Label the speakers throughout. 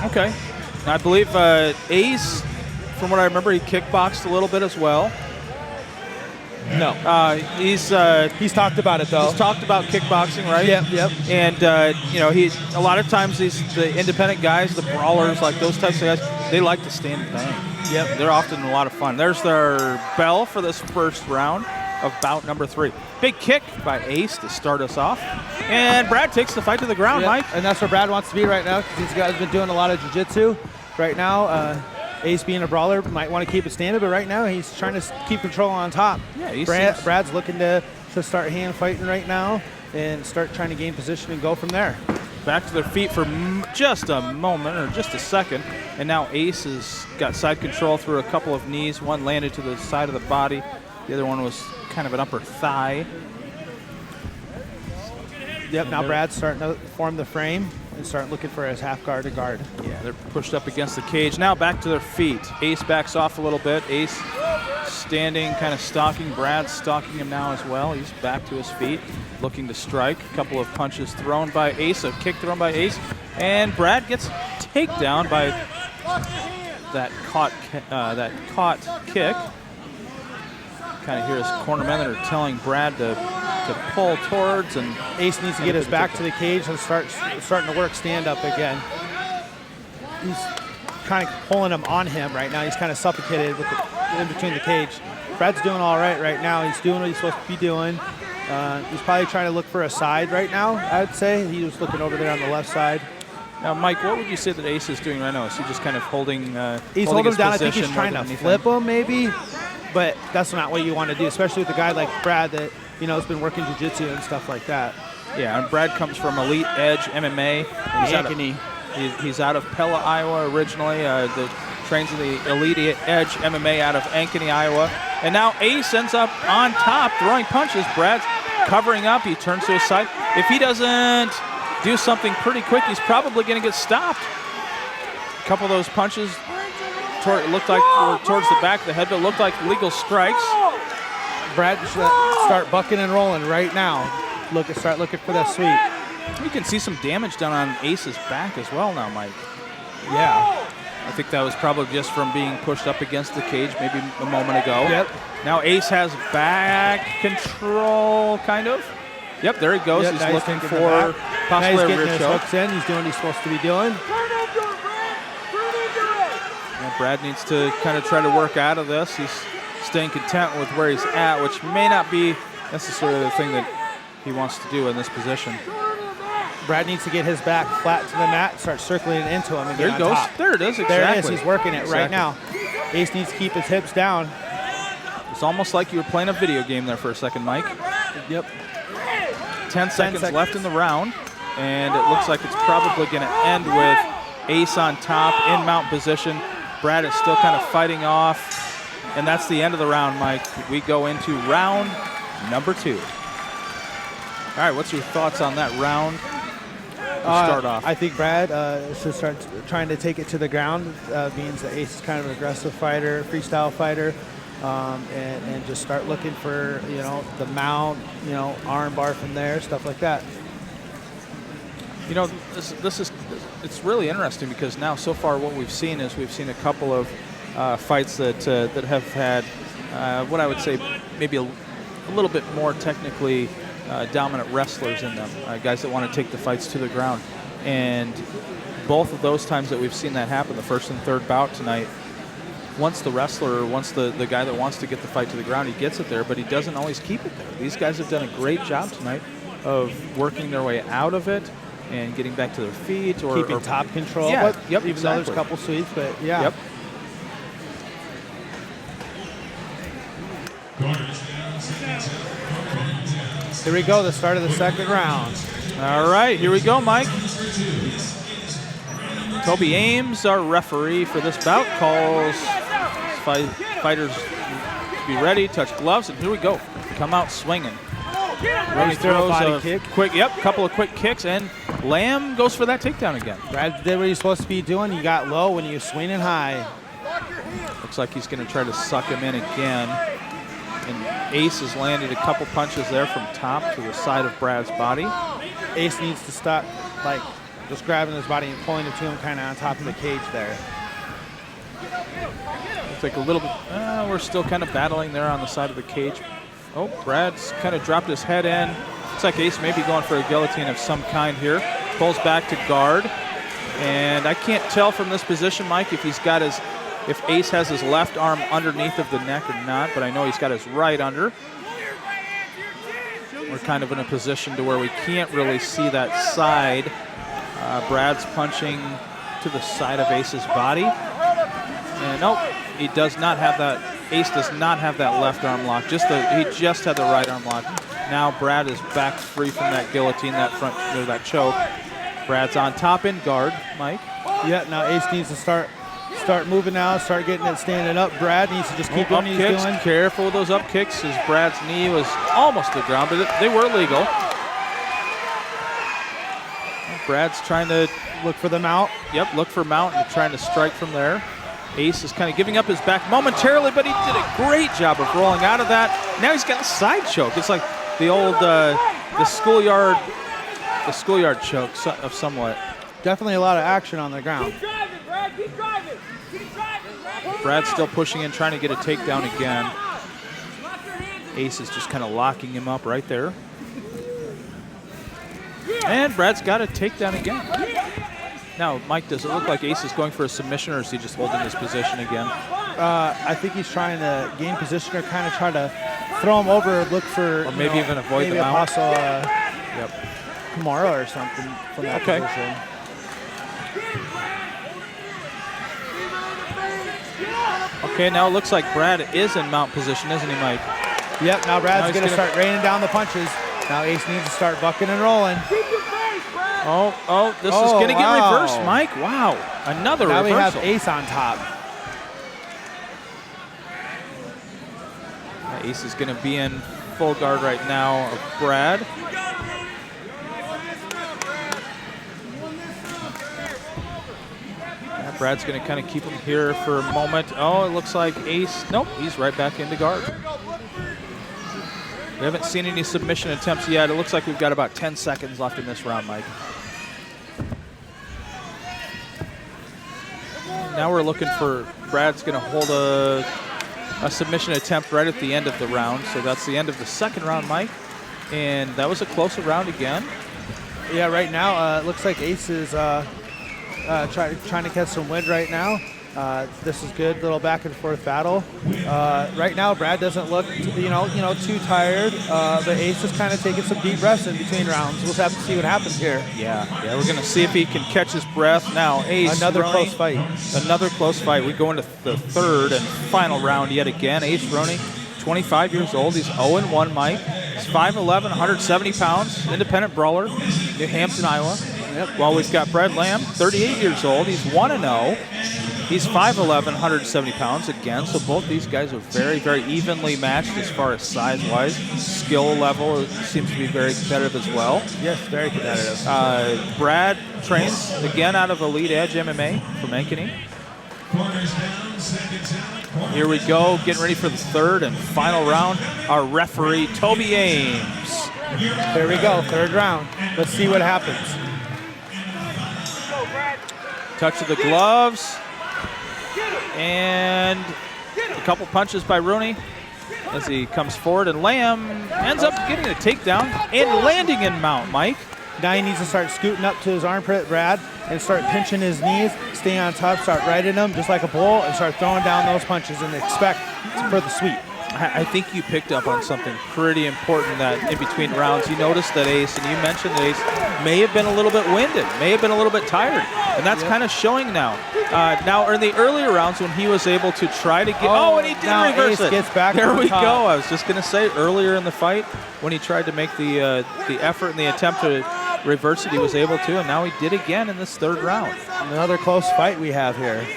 Speaker 1: Okay. I believe Ace, from what I remember, he kickboxed a little bit as well.
Speaker 2: No.
Speaker 1: He's
Speaker 2: talked about it, though.
Speaker 1: He's talked about kickboxing, right?
Speaker 2: Yep.
Speaker 1: And, a lot of times the independent guys, the brawlers, like those types of guys, they like to stand and bang.
Speaker 2: Yep.
Speaker 1: They're often a lot of fun. There's their bell for this first round of bout number 3. Big kick by Ace to start us off. And Brad takes the fight to the ground, Mike.
Speaker 2: And that's where Brad wants to be right now, because these guys have been doing a lot of jiu-jitsu right now. Ace being a brawler might want to keep it standing, but right now he's trying to keep control on top.
Speaker 1: Yeah,
Speaker 2: Brad's looking to start hand fighting right now and start trying to gain position and go from there.
Speaker 1: Back to their feet for just a moment or just a second, and now Ace has got side control through a couple of knees. One landed to the side of the body. The other one was kind of an upper thigh.
Speaker 2: Yep, now Brad's starting to form the frame and start looking for his half guard to guard.
Speaker 1: Yeah, they're pushed up against the cage. Now back to their feet. Ace backs off a little bit. Ace standing, kind of stalking. Brad's stalking him now as well. He's back to his feet, looking to strike. A couple of punches thrown by Ace, a kick thrown by Ace. And Brad gets takedown by that caught kick. Kind of hear his cornermen that are telling Brad to pull towards, and
Speaker 2: Ace needs to get his back to the cage and starting to work stand up again. He's kind of pulling him on him right now. He's kind of suffocated with in between the cage. Brad's doing all right now. He's doing what he's supposed to be doing. He's probably trying to look for a side right now, I'd say. He was looking over there on the left side.
Speaker 1: Now, Mike, what would you say that Ace is doing right now? Is he just kind of holding
Speaker 2: He's holding him down. I think he's trying to flip him maybe, but that's not what you want to do, especially with a guy like Brad that, has been working jiu-jitsu and stuff like that.
Speaker 1: Yeah, and Brad comes from Elite Edge MMA.
Speaker 2: Ankeny.
Speaker 1: He's out of Pella, Iowa originally. Trains in the Elite Edge MMA out of Ankeny, Iowa. And now Ace ends up on top, throwing punches. Brad's covering up. He turns to his side. If he doesn't do something pretty quick, he's probably going to get stopped. A couple of those punches looked like were towards the back of the head, but looked like legal strikes.
Speaker 2: Brad should start bucking and rolling right now. Start looking for that sweep.
Speaker 1: You can see some damage done on Ace's back as well now, Mike.
Speaker 2: Yeah.
Speaker 1: I think that was probably just from being pushed up against the cage maybe a moment ago.
Speaker 2: Yep.
Speaker 1: Now Ace has back control, kind of. Yep, there he goes.
Speaker 2: Yep,
Speaker 1: he's looking for possibly a rear choke.
Speaker 2: Hooks in. He's doing what he's supposed to be doing.
Speaker 1: And Brad needs to kind of try to work out of this. He's staying content with where he's at, which may not be necessarily the thing that he wants to do in this position.
Speaker 2: Brad needs to get his back flat to the mat, start circling it into him, and
Speaker 1: there
Speaker 2: get
Speaker 1: he
Speaker 2: on
Speaker 1: goes.
Speaker 2: top.
Speaker 1: There it is, exactly.
Speaker 2: There it is. He's working it right now. Ace needs to keep his hips down.
Speaker 1: It's almost like you were playing a video game there for a second, Mike.
Speaker 2: Yep.
Speaker 1: 10 seconds left in the round, and it looks like it's probably going to end with Ace on top, in mount position. Brad is still kind of fighting off, and that's the end of the round, Mike. We go into round number 2. All right, what's your thoughts on that round? Start off.
Speaker 2: I think Brad should start trying to take it to the ground, being that Ace is kind of an aggressive fighter, freestyle fighter, and just start looking for, the mount, arm bar from there, stuff like that.
Speaker 1: It's really interesting because now so far what we've seen is we've seen a couple of fights that have had what I would say maybe a little bit more technically dominant wrestlers in them, guys that want to take the fights to the ground. And both of those times that we've seen that happen, the first and third bout tonight, once the wrestler, once the guy that wants to get the fight to the ground, he gets it there, but he doesn't always keep it there. These guys have done a great job tonight of working their way out of it and getting back to their feet. Or
Speaker 2: keeping top control.
Speaker 1: Yeah,
Speaker 2: yep, even though there's a couple sweeps, but yeah.
Speaker 1: Yep.
Speaker 2: Here we go, the start of the second round.
Speaker 1: All right, here we go, Mike. Toby Ames, our referee for this bout, calls fighters to be ready, touch gloves, and here we go. Come out swinging. Roney throws a
Speaker 2: kick.
Speaker 1: Couple of quick kicks, and Lamb goes for that takedown again.
Speaker 2: Brad did what he's supposed to be doing. He got low when he was swinging high.
Speaker 1: Looks like he's going to try to suck him in again. And Ace has landed a couple punches there from top to the side of Brad's body.
Speaker 2: Ace needs to stop, just grabbing his body and pulling it to him kind of on top of the cage there.
Speaker 1: Looks like a little bit, we're still kind of battling there on the side of the cage. Oh, Brad's kind of dropped his head in. Looks like Ace may be going for a guillotine of some kind here. Pulls back to guard. And I can't tell from this position, Mike, if Ace has his left arm underneath of the neck or not, but I know he's got his right under. We're kind of in a position to where we can't really see that side. Brad's punching to the side of Ace's body. And nope, he does not have that. Ace does not have that left arm lock. He just had the right arm lock. Now Brad is back free from that guillotine, that front, or that choke. Brad's on top in guard, Mike.
Speaker 2: Yeah, now Ace needs to start moving now, start getting it standing up. Brad needs to just keep doing what he's doing.
Speaker 1: Careful with those up kicks, as Brad's knee was almost to the ground, but they were legal. Brad's trying to
Speaker 2: look for the mount.
Speaker 1: Yep, look for mount and trying to strike from there. Ace is kind of giving up his back momentarily, but he did a great job of rolling out of that. Now he's got a side choke. It's like the old the schoolyard choke of somewhat.
Speaker 2: Definitely a lot of action on the ground.
Speaker 3: Keep driving, Brad. Keep driving. Keep driving, Brad.
Speaker 1: Brad's still pushing in, trying to get a takedown again. Ace is just kind of locking him up right there. And Brad's got a takedown again. Now, Mike, does it look like Ace is going for a submission, or is he just holding his position again?
Speaker 2: I think he's trying to gain position or kind of try to throw him over, look for...
Speaker 1: Or maybe even avoid the mount.
Speaker 2: Yep. Kamara or something from that position.
Speaker 1: Okay, now it looks like Brad is in mount position, isn't he, Mike?
Speaker 2: Yep, now Brad's going to start raining down the punches. Now Ace needs to start bucking and rolling.
Speaker 1: Oh, this is going to get reversed, Mike. Wow, another reversal.
Speaker 2: Now we have Ace on top.
Speaker 1: Ace is going to be in full guard right now of Brad. Brad's going to kind of keep him here for a moment. Oh, it looks like Ace, nope, he's right back into guard. We haven't seen any submission attempts yet. It looks like we've got about 10 seconds left in this round, Mike. Now we're looking for, Brad's going to hold a submission attempt right at the end of the round. So that's the end of the second round, Mike. And that was a closer round again.
Speaker 2: Yeah, right now it looks like Ace is trying to catch some wind right now. This is good, little back and forth battle. Right now, Brad doesn't look, too tired, but Ace is kind of taking some deep breaths in between rounds. We'll have to see what happens here.
Speaker 1: Yeah, we're going to see if he can catch his breath. Now, Ace,
Speaker 2: another
Speaker 1: Roney,
Speaker 2: close fight.
Speaker 1: Another close fight. We go into the third and final round yet again. Ace Roney, 25 years old. He's 0-1, Mike. He's 5'11", 170 pounds, independent brawler, New Hampton, Iowa. Yep. Well, we've got Brad Lamb, 38 years old. He's 1-0. He's 5'11", 170 pounds again, so both these guys are very, very evenly matched as far as size-wise. Skill level seems to be very competitive as well.
Speaker 2: Yes, very competitive.
Speaker 1: Brad trains, again, out of Elite Edge MMA from Ankeny. Here we go, getting ready for the third and final round. Our referee, Toby Ames.
Speaker 2: Here we go, third round. Let's see what happens.
Speaker 1: Touch of the gloves. And a couple punches by Roney as he comes forward, and Lamb ends up getting a takedown and landing in mount, Mike.
Speaker 2: Now he needs to start scooting up to his armpit, Brad, and start pinching his knees, stay on top, start riding them just like a bull, and start throwing down those punches and expect for the sweep.
Speaker 1: I think you picked up on something pretty important that in between rounds you noticed that Ace, and you mentioned that Ace may have been a little bit winded, may have been a little bit tired, and that's kind of showing now. Now in the earlier rounds when he was able to try to get, and he did reverse it.
Speaker 2: Gets back
Speaker 1: there we
Speaker 2: top.
Speaker 1: go. I was just going to say earlier in the fight when he tried to make the effort and the attempt to reverse it, he was able to, and now he did again in this third round.
Speaker 2: Another close fight we have here.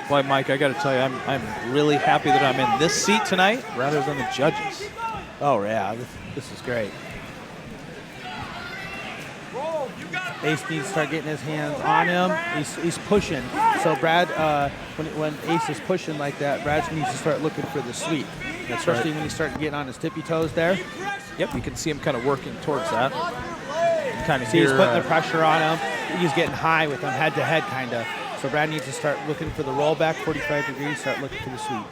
Speaker 1: Boy, Mike, I got to tell you, I'm really happy that I'm in this seat tonight rather than the judges.
Speaker 2: Oh, yeah, this is great. Ace needs to start getting his hands on him. He's pushing. So Brad, when Ace is pushing like that, Brad needs to start looking for the sweep. Especially when he's starting getting on his tippy toes there.
Speaker 1: Yep, you can see him kind of working towards that. kind of
Speaker 2: See, he's putting the pressure on him. He's getting high with him, head-to-head kind of. So Brad needs to start looking for the rollback, 45 degrees, start looking for the sweep.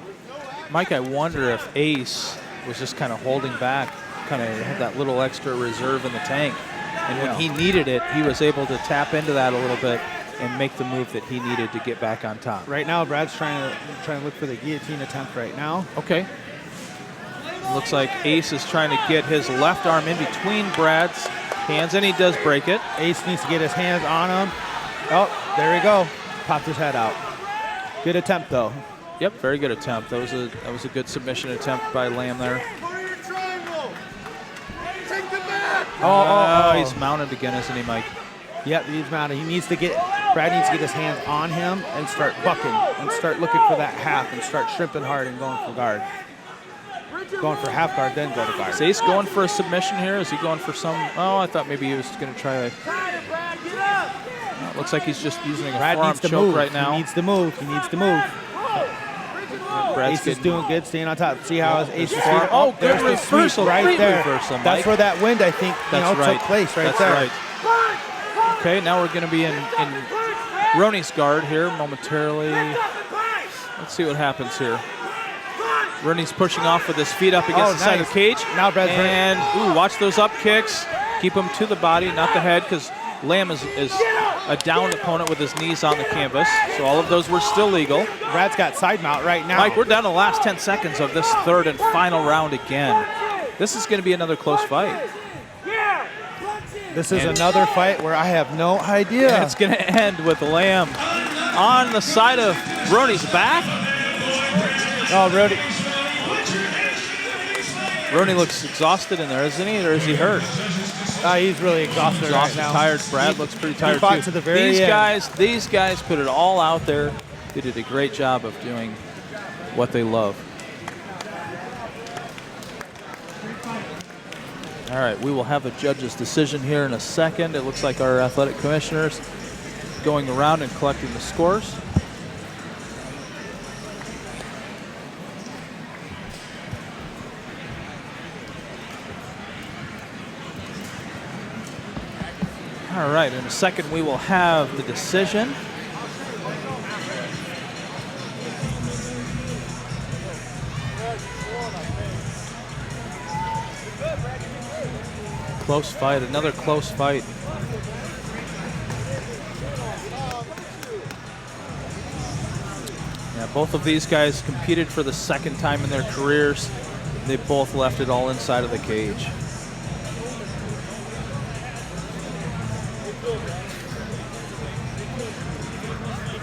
Speaker 1: Mike, I wonder if Ace was just kind of holding back, kind of had that little extra reserve in the tank. And when he needed it, he was able to tap into that a little bit and make the move that he needed to get back on top.
Speaker 2: Right now, Brad's trying to look for the guillotine attempt right now.
Speaker 1: Okay. Looks like Ace is trying to get his left arm in between Brad's hands, and he does break it.
Speaker 2: Ace needs to get his hands on him. Oh, there we go. Popped his head out. Good attempt, though.
Speaker 1: Yep, very good attempt. That was a good submission attempt by Lamb there. Oh, he's mounted again, isn't he, Mike?
Speaker 2: Yep, he's mounted. Brad needs to get his hands on him and start bucking and start looking for that half and start shrimping hard and going for guard. Going for half guard, then go to guard.
Speaker 1: Is Ace going for a submission here? Is he going for some? Oh, I thought maybe he was going to try a... looks like he's just using a forearm choke right now.
Speaker 2: He needs to move. He needs to move. Ace is doing good, staying on top. See how Ace is feet.
Speaker 1: Oh, good reversal right there.
Speaker 2: Reversal, That's where that wind, I think, took place right there.
Speaker 1: Right. Okay, now we're going to be in Roney's guard here momentarily. Let's see what happens here. Roney's pushing off with his feet up against the side of the cage.
Speaker 2: Now Brad's
Speaker 1: and watch those up kicks. Keep him to the body, not the head, because Lamb is a downed opponent with his knees on the canvas. So all of those were still legal.
Speaker 2: Brad's got side mount right now.
Speaker 1: Mike, we're down to the last 10 seconds of this third and final round again. This is going to be another close fight.
Speaker 2: This is another fight where I have no idea.
Speaker 1: And it's going to end with Lamb on the side of Roney's back.
Speaker 2: Oh,
Speaker 1: Roney looks exhausted in there, isn't he? Or is he hurt?
Speaker 2: He's really exhausted right now.
Speaker 1: Tired. Brad looks pretty tired
Speaker 2: too.
Speaker 1: To
Speaker 2: the very end.
Speaker 1: These guys put it all out there. They did a great job of doing what they love. All right, we will have a judge's decision here in a second. It looks like our athletic commissioners going around and collecting the scores. All right, in a second we will have the decision. Close fight, another close fight. Yeah, both of these guys competed for the second time in their careers. They both left it all inside of the cage.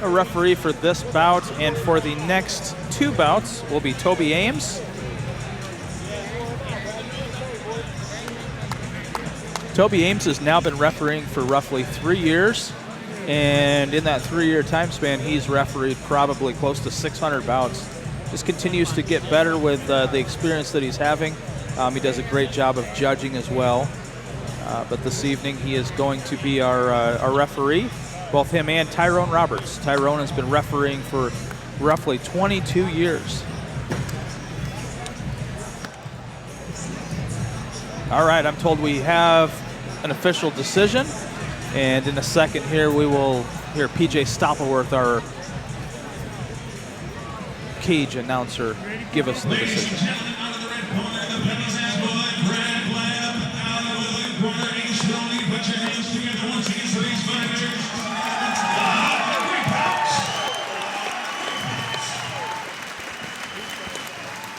Speaker 1: A referee for this bout and for the next two bouts will be Toby Ames. Toby Ames has now been refereeing for roughly 3 years, and in that 3-year time span, he's refereed probably close to 600 bouts. Just continues to get better with the experience that he's having. He does a great job of judging as well. But this evening, he is going to be our referee, both him and Tyrone Roberts. Tyrone has been refereeing for roughly 22 years. All right, I'm told we have an official decision, and in a second here we will hear PJ Stoppleworth, our cage announcer, give us the decision.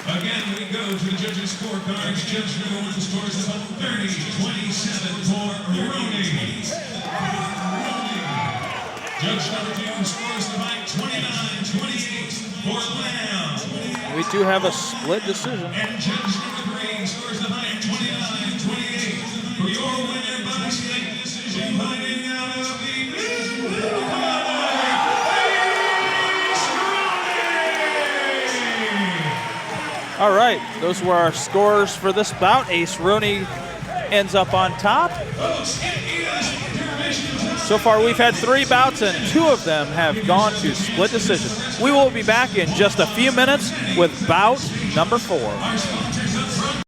Speaker 4: Again, we go to the judges' scorecards. Judge number one scores of 30-27 for Roney. Judge number two scores the fight 29-28 for Lamb.
Speaker 1: We do have a split decision.
Speaker 4: And judge number three scores the fight 29-28 for your winner by split decision, fighting out of the blue corner.
Speaker 1: All right, those were our scores for this bout. Ace Roney ends up on top. So far, we've had 3 bouts, and 2 of them have gone to split decision. We will be back in just a few minutes with bout number 4.